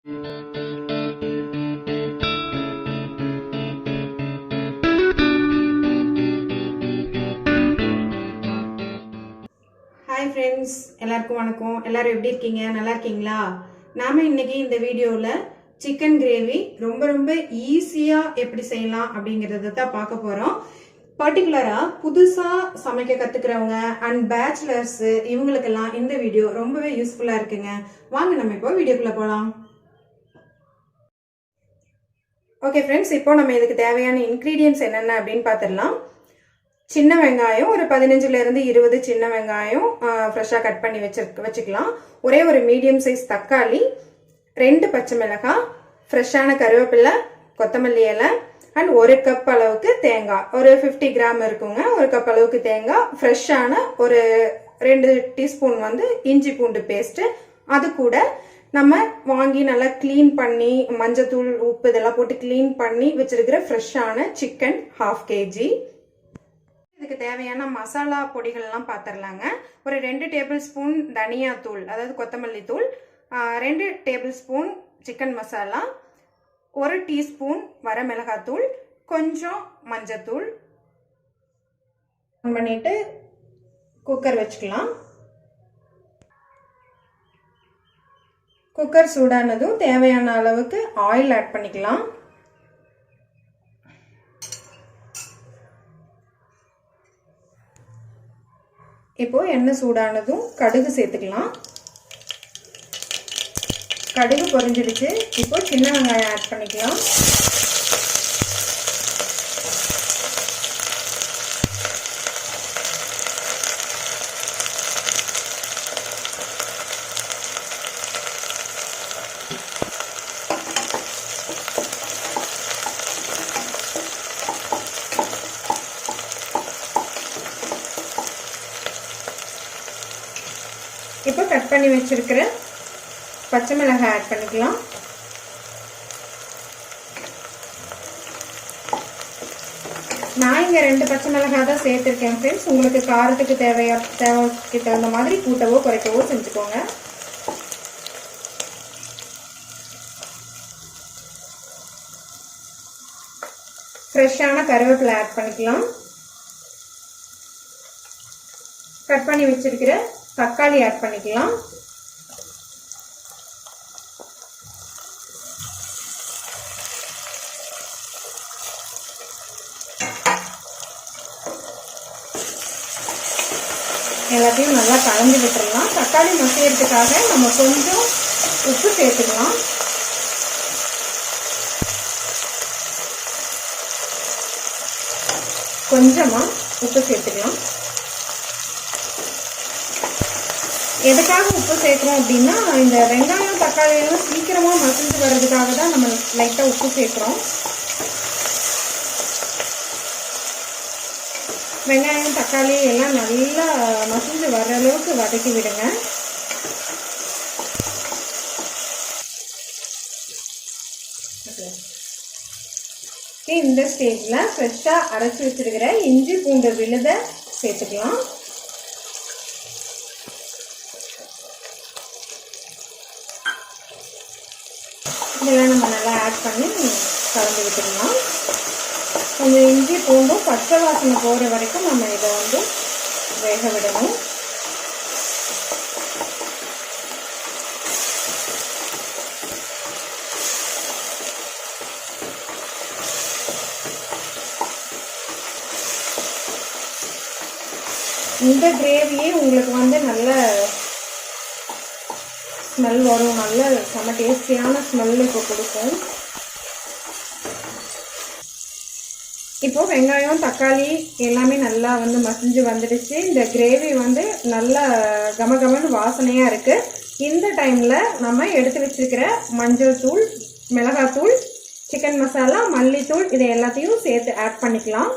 Hi friends, எல்லாருக்கும் வணக்கம். எல்லாரும் எப்படி இருக்கீங்க? நல்லா இருக்கீங்களா? நாம இன்னைக்கு இந்த வீடியோவில் சிக்கன் கிரேவி ரொம்ப ரொம்ப ஈஸியாக எப்படி செய்யலாம் அப்படிங்கிறத தான் பார்க்க போகிறோம். பர்டிகுலராக புதுசாக சமைக்க கற்றுக்கிறவங்க அண்ட் பேச்சுலர்ஸ் இவங்களுக்கெல்லாம் இந்த வீடியோ ரொம்பவே யூஸ்ஃபுல்லாக இருக்குங்க. வாங்க நம்ம இப்போ வீடியோக்குள்ளே போகலாம். ஓகே ஃப்ரெண்ட்ஸ், இப்போ நம்ம இதுக்கு தேவையான இன்க்ரீடியன்ட்ஸ் என்னென்ன அப்படின்னு பார்த்துடலாம். சின்ன வெங்காயம் ஒரு 15லேருந்து 20 சின்ன வெங்காயம் ஃப்ரெஷ்ஷாக கட் பண்ணி வச்சுக்கலாம். ஒரே ஒரு மீடியம் சைஸ் தக்காளி, 2 பச்சை மிளகாய், ஃப்ரெஷ்ஷான கருவேப்பிலை, கொத்தமல்லி இலை அண்ட் 1 கப் அளவுக்கு தேங்காய், ஒரு 50 கிராம் இருக்குங்க. 1 கப் அளவுக்கு தேங்காய், ஃப்ரெஷ்ஷான ஒரு 2 டீஸ்பூன் வந்து இஞ்சி பூண்டு பேஸ்ட்டு, அது கூட நம்ம வாங்கி நல்லா க்ளீன் பண்ணி மஞ்சத்தூள் உப்பு இதெல்லாம் போட்டு க்ளீன் பண்ணி வச்சிருக்கிற ஃப்ரெஷ்ஷான சிக்கன் 1/2 kg. இதுக்கு தேவையான மசாலா பொடிகள்லாம் பார்த்துடலாங்க. ஒரு 2 டேபிள் ஸ்பூன் தனியா தூள், அதாவது கொத்தமல்லி தூள், 2 tablespoon chicken masala, 1 teaspoon வரமிளகாத்தூள், கொஞ்சம் மஞ்சத்தூள் பண்ணிட்டு குக்கர் வச்சுக்கலாம். குக்கர் சூடானதும் தேவையான அளவுக்கு ஆயில் ஆட் பண்ணிக்கலாம். இப்போ எண்ணெய் சூடானதும் கடுகு சேர்த்துக்கலாம். கடுகு பொரிஞ்சிடுச்சு. இப்போ சின்ன வெங்காயம் ஆட் பண்ணிக்கலாம். இப்போ கட் பண்ணி வச்சிருக்கிற பச்சை மிளகாய் ஆட் பண்ணிக்கலாம். நான் இங்கே 2 பச்சை மிளகாய் தான் சேர்த்துருக்கேன் ஃப்ரெண்ட்ஸ். உங்களுக்கு காரத்துக்கு தேவைக்கு தகுந்த மாதிரி கூட்டவோ குறைக்கவோ செஞ்சுக்கோங்க. ஃப்ரெஷ்ஷான கருவேப்பிலை ஆட் பண்ணிக்கலாம். கட் பண்ணி வச்சிருக்கிற தக்காளி ஆட் பண்ணிக்கலாம். எல்லாத்தையும் நல்லா கலந்து விட்டுறலாம். தக்காளி மசியறதுக்காக நம்ம கொஞ்சம் உப்பு சேர்த்துக்கலாம். கொஞ்சமா உப்பு சேர்த்துக்கலாம். எதுக்காக உப்பு சேர்க்கிறோம் அப்படின்னா, இந்த வெங்காயம் தக்காளி எல்லாம் சீக்கிரமா மசிஞ்சு வர்றதுக்காக தான் நம்ம லைட்டா உப்பு சேர்க்கிறோம். வெங்காயம் தக்காளி எல்லாம் நல்லா மசிஞ்சு வர்ற அளவுக்கு வதக்கி விடுங்க. இந்த ஸ்டேஜ்ல ஃப்ரெஷ்ஷா அரைச்சி வச்சிருக்கிற இஞ்சி பூண்டு விழுதை சேர்த்துக்கலாம். இதெல்லாம் நம்ம நல்லா ஆட் பண்ணி கலந்து விட்டுக்கலாம். கொஞ்சம் இஞ்சி பூண்டும் பச்சை வாசனை போகிற வரைக்கும் நம்ம இதை வந்து வேக விடணும். இந்த கிரேவியே உங்களுக்கு வந்து நல்ல ஸ்மெல் வரும். நல்ல செம்ம டேஸ்டியான ஸ்மெல் இப்போ கொடுக்கும். இப்போ வெங்காயம் தக்காளி எல்லாமே நல்லா வந்து மசிஞ்சு வந்துடுச்சு. இந்த கிரேவி வந்து நல்லா கமகமன்னு வாசனையா இருக்கு. இந்த டைம்ல நம்ம எடுத்து வச்சிருக்கிற மஞ்சள் தூள், மிளகாத்தூள், சிக்கன் மசாலா, மல்லித்தூள் இதை எல்லாத்தையும் சேர்த்து ஆட் பண்ணிக்கலாம்.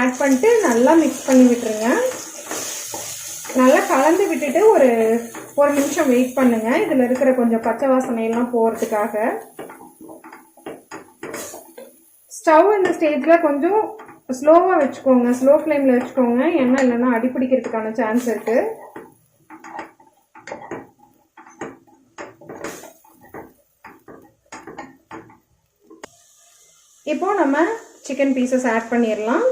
ஆட் பண்ணிட்டு நல்லா மிக்ஸ் பண்ணி விட்டுருங்க. நல்லா கலந்து விட்டுட்டு ஒரு நிமிஷம் வெயிட் பண்ணுங்க. இதுல இருக்கிற கொஞ்சம் பச்சை வாசனை எல்லாம் போறதுக்காக. ஸ்டவ் இந்த ஸ்டேஜ்ல கொஞ்சம் ஸ்லோவா வச்சுக்கோங்க, ஸ்லோ ஃப்ளேம்ல வச்சுக்கோங்க. ஏன்னா இல்லைன்னா அடிப்பிடிக்கிறதுக்கான சான்ஸ் இருக்கு. இப்போ நம்ம சிக்கன் பீசஸ் ஆட் பண்ணிடலாம்.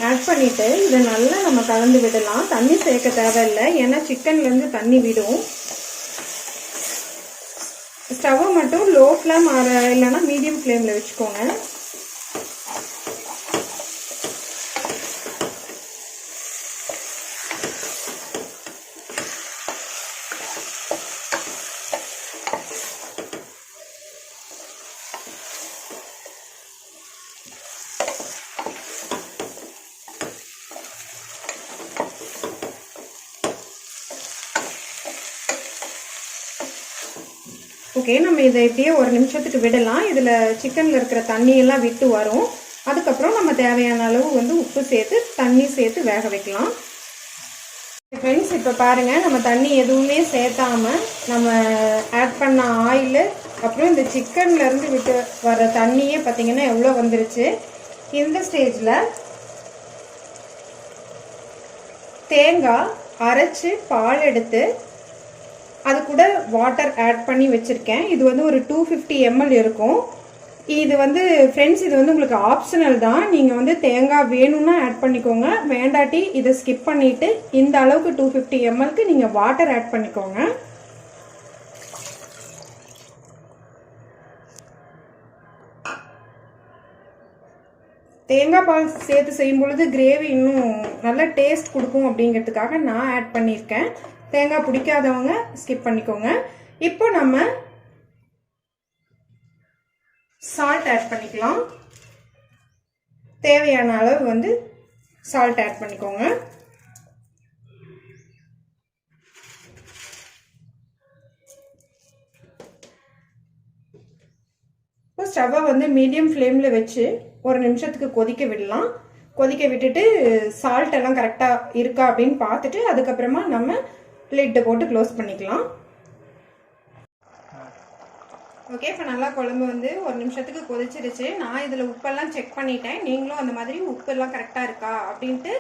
ஆட் பண்ணிட்டு இதை நல்லா நம்ம கலந்து விடலாம். தண்ணி சேர்க்க தேவையில்லை, ஏன்னா சிக்கன்லேருந்து தண்ணி விடும். ஸ்டவ்வை மட்டும் லோ ஃப்ளேம் இல்லைன்னா மீடியம் ஃப்ளேமில் வச்சுக்கோங்க. ஓகே, நம்ம இதை இப்படியே ஒரு நிமிஷத்துக்கு விடலாம். இதில் சிக்கனில் இருக்கிற தண்ணியெல்லாம் விட்டு வரும். அதுக்கப்புறம் நம்ம தேவையான அளவு வந்து உப்பு சேர்த்து தண்ணி சேர்த்து வேக வைக்கலாம். ஃப்ரெண்ட்ஸ், இப்போ பாருங்கள், நம்ம தண்ணி எதுவுமே சேர்த்தாமல் நம்ம ஆட் பண்ண ஆயில் அப்புறம் இந்த சிக்கன்லேருந்து விட்டு வர தண்ணியே பார்த்திங்கன்னா எவ்வளோ வந்துருச்சு. இந்த ஸ்டேஜில் தேங்காய் அரைச்சி பால் எடுத்து அது கூட வாட்டர் ஆட் பண்ணி வச்சுருக்கேன். இது வந்து ஒரு 250 ml இருக்கும். இது வந்து ஃப்ரெண்ட்ஸ், இது வந்து உங்களுக்கு ஆப்ஷனல் தான். நீங்கள் வந்து தேங்காய் வேணும்னா ஆட் பண்ணிக்கோங்க, வேண்டாட்டி இதை ஸ்கிப் பண்ணிவிட்டு இந்த அளவுக்கு 250 mlக்கு நீங்கள் வாட்டர் ஆட் பண்ணிக்கோங்க. தேங்காய் பால் சேர்த்து செய்யும் பொழுது கிரேவி இன்னும் நல்ல டேஸ்ட் கொடுக்கும் அப்படிங்கிறதுக்காக நான் ஆட் பண்ணியிருக்கேன். தேங்காய் பிடிக்காதவங்க ஸ்கிப் பண்ணிக்கோங்க. இப்போ நம்ம சால்ட் ஆட் பண்ணிக்கலாம். தேவையான அளவு வந்து சால்ட் ஆட் பண்ணிக்கோங்க. இப்போ ஸ்டவ்வை வந்து மீடியம் ஃப்ளேமில் வச்சு ஒரு நிமிஷத்துக்கு கொதிக்க விடலாம். கொதிக்க விட்டுட்டு சால்ட் எல்லாம் கரெக்டாக இருக்கா அப்படின்னு பார்த்துட்டு அதுக்கப்புறமா நம்ம லிட்டை போட்டு க்ளோஸ் பண்ணிக்கலாம். ஓகே, இப்போ நல்லா குழம்பு வந்து ஒரு நிமிஷத்துக்கு கொதிச்சிருச்சு. நான் இதில் உப்பெல்லாம் செக் பண்ணிட்டேன். நீங்களும் அந்த மாதிரி உப்பெல்லாம் கரெக்டாக இருக்கா அப்படின்ட்டு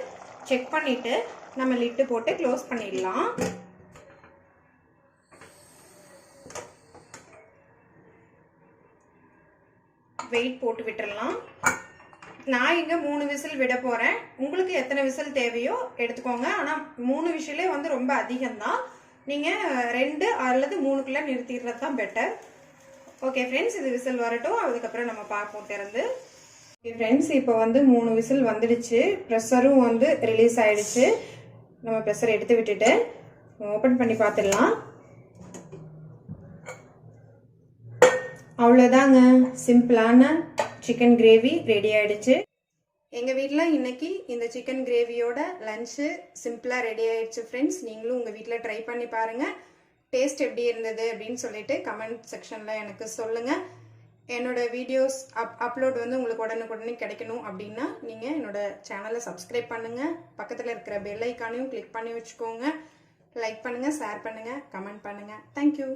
செக் பண்ணிவிட்டு நம்ம லிட்டு போட்டு க்ளோஸ் பண்ணிடலாம். வெயிட் போட்டு விட்டுடலாம். நான் இங்கே 3 விசில் விட போகிறேன். உங்களுக்கு எத்தனை விசில் தேவையோ எடுத்துக்கோங்க. ஆனால் 3 விசிலே வந்து ரொம்ப அதிகம்தான். நீங்கள் 2 அல்லது 3க்குள்ளே நிறுத்திடுறது தான் பெட்டர். ஓகே ஃப்ரெண்ட்ஸ், இது விசில் வரட்டும், அதுக்கப்புறம் நம்ம பார்ப்போம் திறந்து. ஓகே ஃப்ரெண்ட்ஸ், இப்போ வந்து 3 விசில் வந்துடுச்சு. ப்ரெஷரும் வந்து ரிலீஸ் ஆகிடுச்சு. நம்ம ப்ரெஷர் எடுத்து விட்டுட்டு ஓப்பன் பண்ணி பார்த்துடலாம். அவ்வளோதாங்க, சிம்பிளான சிக்கன் கிரேவி ரெடி ஆயிடுச்சு. எங்கள் வீட்டில் இன்னைக்கு இந்த சிக்கன் கிரேவியோட லஞ்சு சிம்பிளாக ரெடி ஆயிடுச்சு ஃப்ரெண்ட்ஸ். நீங்களும் உங்கள் வீட்டில் ட்ரை பண்ணி பாருங்கள். டேஸ்ட் எப்படி இருந்தது அப்படின்னு சொல்லிட்டு கமெண்ட் செக்ஷனில் எனக்கு சொல்லுங்கள். என்னோட வீடியோஸ் அப்லோட் வந்து உங்களுக்கு உடனுக்குடனே கிடைக்கணும் அப்படின்னா நீங்கள் என்னோட சேனலை சப்ஸ்கிரைப் பண்ணுங்கள். பக்கத்தில் இருக்கிற பெல் ஐக்கானையும் கிளிக் பண்ணி வச்சுக்கோங்க. லைக் பண்ணுங்கள், ஷேர் பண்ணுங்கள், கமெண்ட் பண்ணுங்கள். தேங்க்யூ.